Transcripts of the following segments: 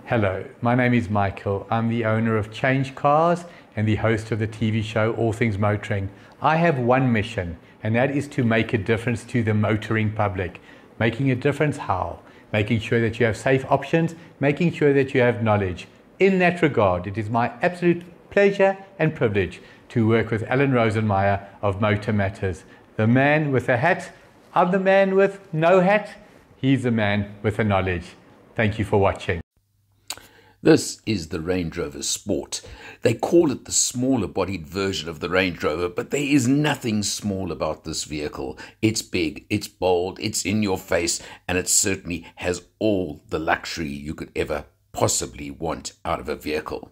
Hello, my name is Michael. I'm the owner of CHANGECARS and the host of the TV show All Things Motoring. I have one mission, and that is to make a difference to the motoring public. Making a difference how? Making sure that you have safe options, making sure that you have knowledge. In that regard, it is my absolute pleasure and privilege to work with Alan Rosenmeyer of MotorMatters. The man with a hat, I'm the man with no hat, he's the man with the knowledge. Thank you for watching. This is the Range Rover Sport. They call it the smaller bodied version of the Range Rover, but there is nothing small about this vehicle. It's big, it's bold, it's in your face, and it certainly has all the luxury you could ever possibly want out of a vehicle.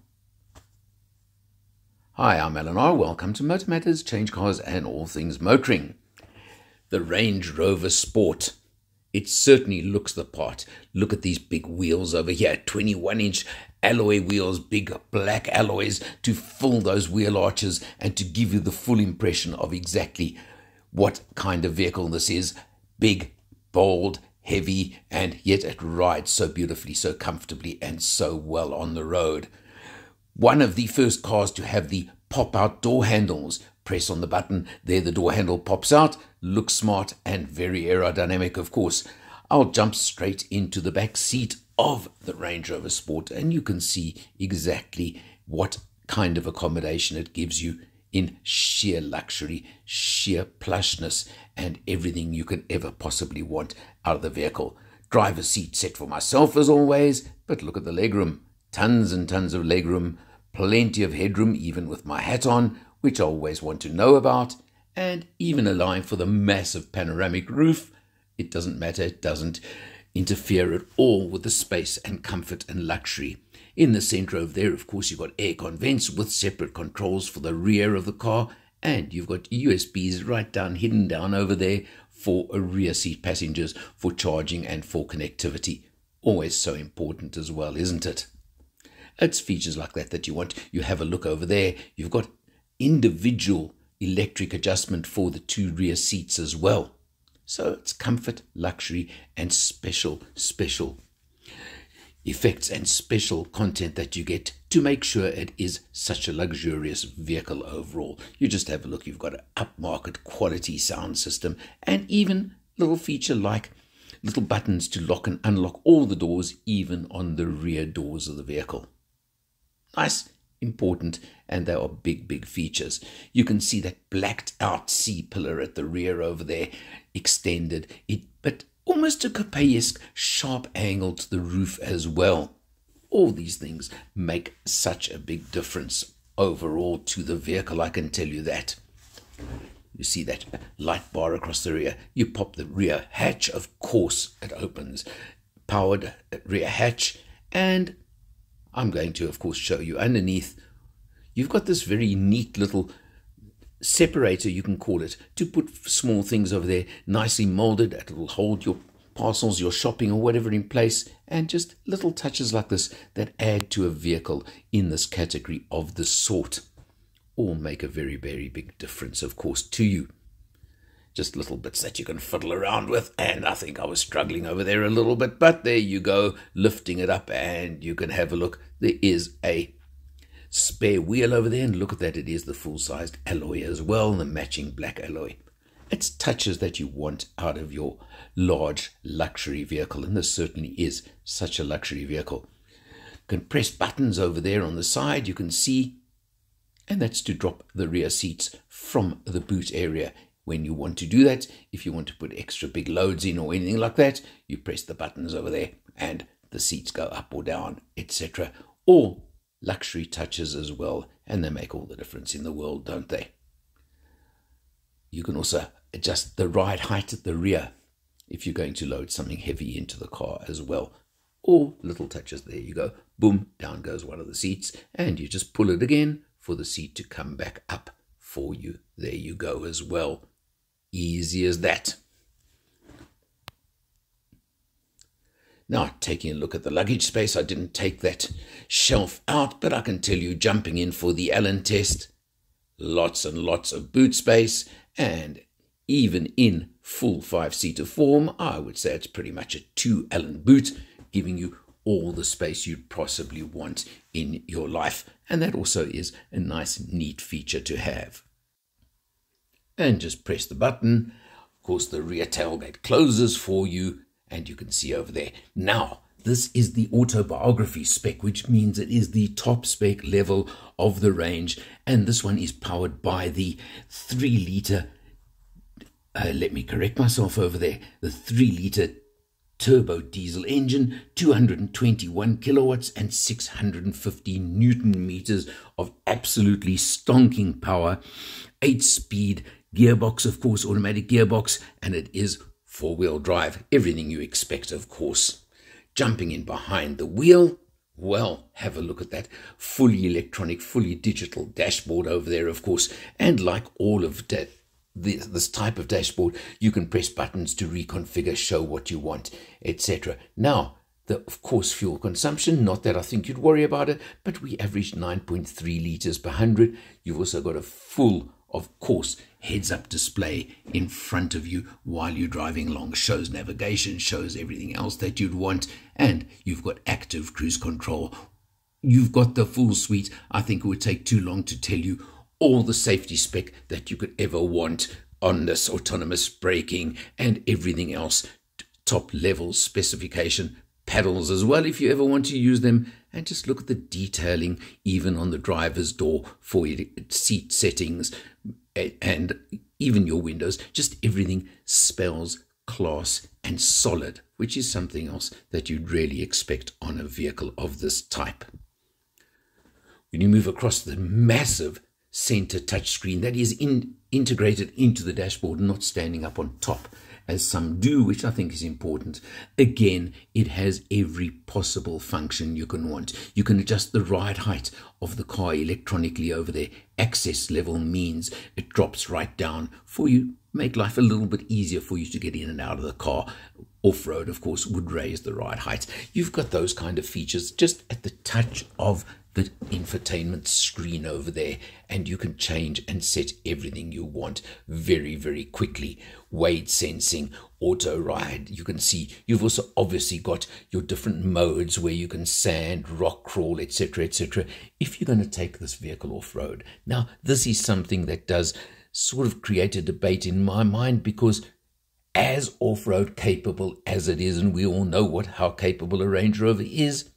Hi, I'm Alan R. Welcome to MotorMatters, Change Cars and All Things Motoring. The Range Rover Sport. It certainly looks the part. Look at these big wheels over here, 21-inch alloy wheels, big black alloys to fill those wheel arches and to give you the full impression of exactly what kind of vehicle this is. Big, bold, heavy, and yet it rides so beautifully, so comfortably, and so well on the road. One of the first cars to have the pop-out door handles. Press on the button, there the door handle pops out, looks smart and very aerodynamic, of course. I'll jump straight into the back seat of the Range Rover Sport and you can see exactly what kind of accommodation it gives you in sheer luxury, sheer plushness, and everything you can ever possibly want out of the vehicle. Driver's seat set for myself as always, but look at the legroom. Tons and tons of legroom, plenty of headroom even with my hat on, which I always want to know about, and even allowing for the massive panoramic roof. It doesn't matter, it doesn't interfere at all with the space and comfort and luxury. In the center over there, of course, you've got aircon vents with separate controls for the rear of the car, and you've got USBs right down, hidden down over there for rear seat passengers, for charging and for connectivity. Always so important as well, isn't it? It's features like that you want. You have a look over there. You've got individual electric adjustment for the two rear seats as well. So it's comfort, luxury, and special effects and special content that you get to make sure it is such a luxurious vehicle overall. You just have a look. You've got an upmarket quality sound system and even little feature like little buttons to lock and unlock all the doors, even on the rear doors of the vehicle. Nice, important, and they are big features. You can see that blacked out C-pillar at the rear over there, extended, but almost a coupe-esque sharp angle to the roof as well. All these things make such a big difference overall to the vehicle, I can tell you that. You see that light bar across the rear. You pop the rear hatch, of course it opens. Powered rear hatch, and I'm going to, of course, show you underneath. You've got this very neat little separator, you can call it, to put small things over there, nicely molded. It will hold your parcels, your shopping or whatever in place, and just little touches like this that add to a vehicle in this category of the sort. All make a very big difference, of course, to you. Just little bits that you can fiddle around with, and I think I was struggling over there a little bit, but there you go, lifting it up, and you can have a look. There is a spare wheel over there, and look at that, it is the full-sized alloy as well, the matching black alloy. It's touches that you want out of your large luxury vehicle, and this certainly is such a luxury vehicle. You can press buttons over there on the side, you can see, and that's to drop the rear seats from the boot area. When you want to do that, if you want to put extra big loads in or anything like that, you press the buttons over there and the seats go up or down, etc. All luxury touches as well, and they make all the difference in the world, don't they? You can also adjust the ride height at the rear if you're going to load something heavy into the car as well. All little touches. There you go. Boom, down goes one of the seats, and you just pull it again for the seat to come back up for you. There you go as well. Easy as that. Now, taking a look at the luggage space, I didn't take that shelf out, but I can tell you, jumping in for the Allen test, lots and lots of boot space, and even in full 5-seater form, I would say it's pretty much a 2 Allen boot, giving you all the space you'd possibly want in your life. And that also is a nice, neat feature to have. And just press the button. Of course, the rear tailgate closes for you, and you can see over there. Now, this is the Autobiography spec, which means it is the top spec level of the range. And this one is powered by the 3-litre, let me correct myself over there, the 3-litre turbo diesel engine, 221 kilowatts and 650 Newton meters of absolutely stonking power. 8-speed gearbox, of course, automatic gearbox, and it is 4-wheel drive. Everything you expect, of course. Jumping in behind the wheel, well, have a look at that fully electronic, fully digital dashboard over there, of course. And like all of this type of dashboard, you can press buttons to reconfigure, show what you want, etc. Now, of course, fuel consumption, not that I think you'd worry about it, but we averaged 9.3 litres per 100. You've also got a full, of course, heads-up display in front of you while you're driving along. Shows navigation, shows everything else that you'd want, and you've got active cruise control. You've got the full suite. I think it would take too long to tell you all the safety spec that you could ever want on this, autonomous braking and everything else. Top level specification, paddles as well if you ever want to use them, and just look at the detailing even on the driver's door for your seat settings and even your windows. Just everything spells class and solid, which is something else that you'd really expect on a vehicle of this type. When you move across the massive center touchscreen that is integrated into the dashboard, not standing up on top as some do, which I think is important. Again, it has every possible function you can want. You can adjust the ride height of the car electronically over there. Access level means it drops right down for you, make life a little bit easier for you to get in and out of the car. Off-road, of course, would raise the ride height. You've got those kind of features just at the touch of the infotainment screen over there, and you can change and set everything you want very, very quickly. Weight sensing, auto ride, you can see. You've also obviously got your different modes where you can sand, rock crawl, etc., etc., if you're going to take this vehicle off-road. Now, this is something that does sort of create a debate in my mind, because as off-road capable as it is, and we all know how capable a Range Rover is,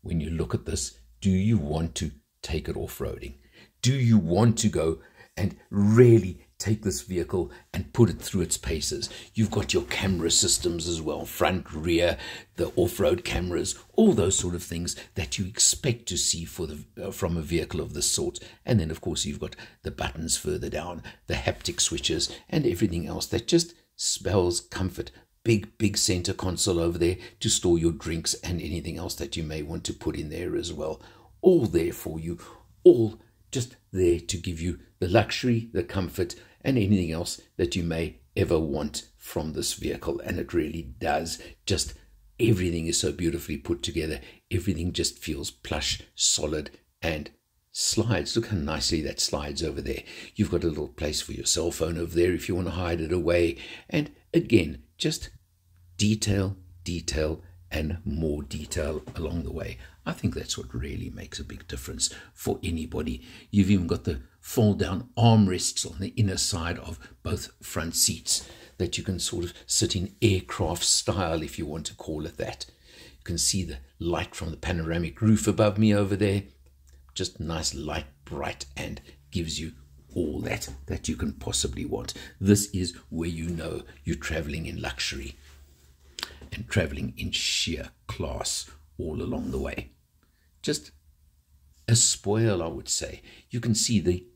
when you look at this, do you want to take it off-roading? Do you want to go and really take this vehicle and put it through its paces? You've got your camera systems as well, front, rear, the off-road cameras, all those sort of things that you expect to see from a vehicle of this sort. And then, of course, you've got the buttons further down, the haptic switches, and everything else that just spells comfort. Big center console over there to store your drinks and anything else that you may want to put in there as well. All there for you, all just there to give you the luxury, the comfort, and anything else that you may ever want from this vehicle. And it really does. Just everything is so beautifully put together. Everything just feels plush, solid, and slides. Look how nicely that slides over there. You've got a little place for your cell phone over there if you want to hide it away. And again, just detail, and more detail along the way. I think that's what really makes a big difference for anybody. You've even got the fold-down armrests on the inner side of both front seats that you can sort of sit in aircraft style, if you want to call it that. You can see the light from the panoramic roof above me over there. Just nice, light, bright, and gives you all that you can possibly want. This is where you know you're traveling in luxury and traveling in sheer class all along the way. Just a spoil, I would say. You can see the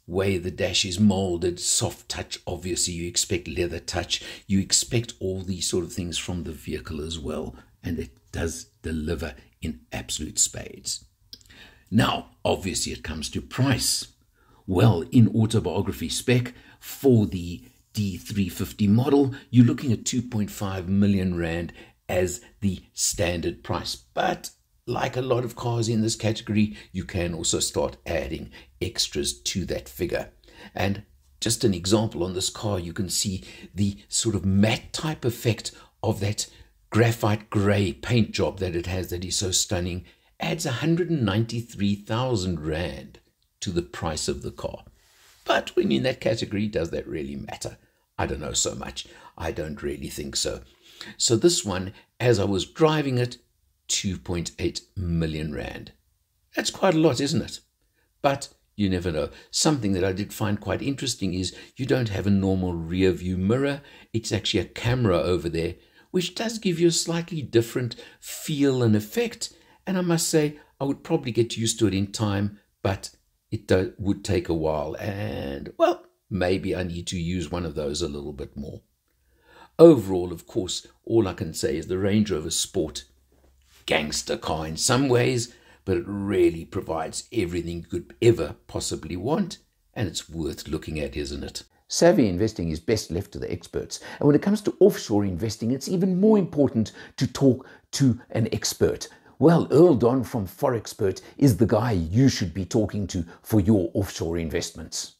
way the dash is molded, soft touch. Obviously, you expect leather touch. You expect all these sort of things from the vehicle as well, and it does deliver in absolute spades. Now, obviously, it comes to price. Well, in Autobiography spec for the D350 model, you're looking at 2.5 million rand as the standard price. But like a lot of cars in this category, you can also start adding extras to that figure. And just an example on this car, you can see the sort of matte type effect of that graphite grey paint job that it has that is so stunning adds 193,000 Rand to the price of the car. But when in that category, does that really matter? I don't know so much. I don't really think so. So this one, as I was driving it, 2.8 million Rand. That's quite a lot, isn't it? But you never know. Something that I did find quite interesting is you don't have a normal rear view mirror. It's actually a camera over there, which does give you a slightly different feel and effect. And I must say, I would probably get used to it in time, but it would take a while. And, well, maybe I need to use one of those a little bit more. Overall, of course, all I can say is the Range Rover Sport, gangster car in some ways, but it really provides everything you could ever possibly want, and it's worth looking at, isn't it? Savvy investing is best left to the experts, and when it comes to offshore investing, it's even more important to talk to an expert. Well, Earl Don from Forexpert is the guy you should be talking to for your offshore investments.